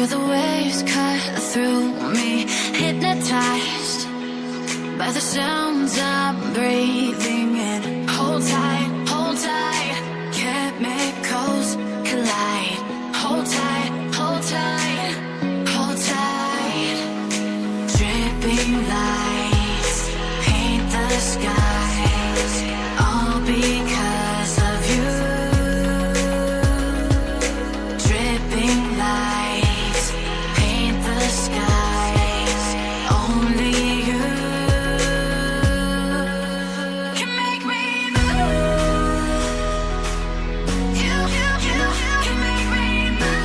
Feel the waves cut through me, hypnotized by the sounds I'm breathing in. Hold tight, chemicals collide. Hold tight, hold tight, hold tight. Dripping lights paint the skies, all because of you. Dripping lights paint the skies, only you can make me move. You can make me move.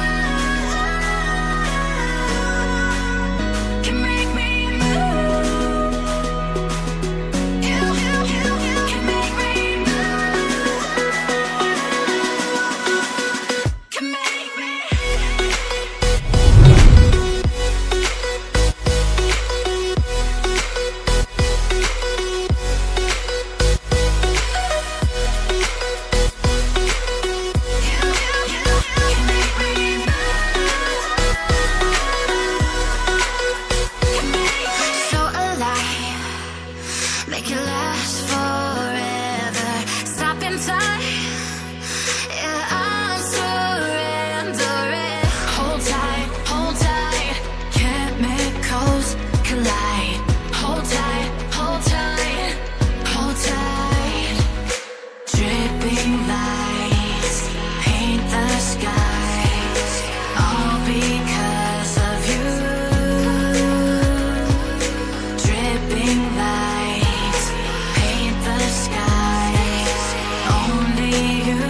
Can make me move. You can make me move. Can make me. So alive, make it last forever. Stop in time, yeah, I'm surrendering. Hold tight, chemicals collide. Hold tight, hold tight, hold tight. Dripping lights paint the skies, all because of you. Dripping lights paint the skies, only you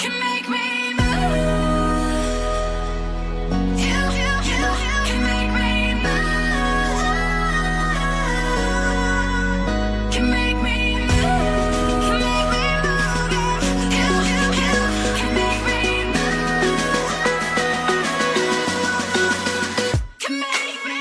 can make me move. You can make me move. Can make me move. Can make me move. You can make me move. Can make me.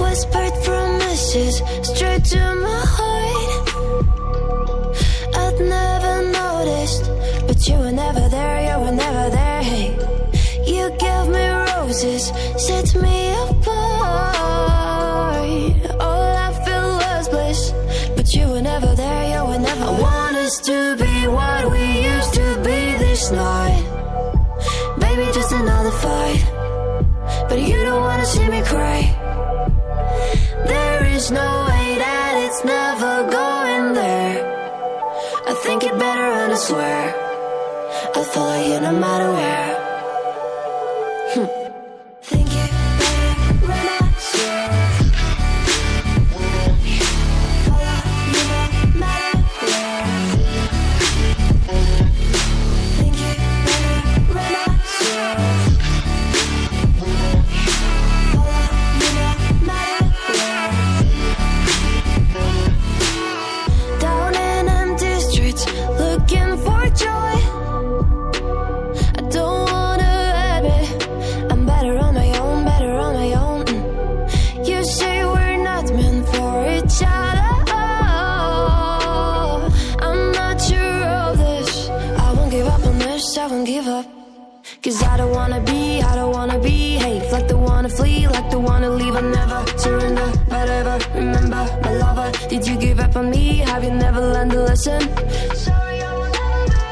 Whispered promises straight to my heart. I'd never noticed, but you were never there, you were never there. Hey, you gave me roses, set me apart. All I feel was bliss, but you were never there, you were never. I want us to be what we used to be this night. Baby, just another fight, but you don't wanna see me cry. There is no way that it's never going there. I think it better and I swear I'll follow you no matter where. Think it better when I swear. Follow you no matter where. Think it better when I swear. Follow you no matter where. Down in empty streets, looking for joy. I don't wanna admit I'm better on my own, better on my own. You say we're not meant for each other. I'm not sure of this. I won't give up on this, I won't give up. Cause I don't wanna behave like the wanna flee, like the wanna leave. I'll never surrender, but ever remember my lover. Did you give up on me? Have you never learned a lesson? Sorry, I will never be,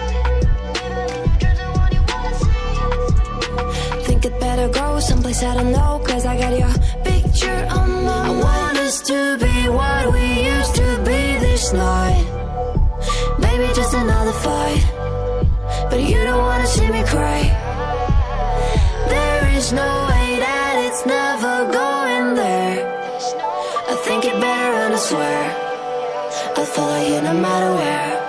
even if you're the one you wanna see. Think it better go someplace I don't know, cause I got your picture on I want us to be what we used to be this night. Maybe just another fight, but you don't wanna see me cry. There is no way that it's never going there. I think it better and I swear I'll follow you no matter where.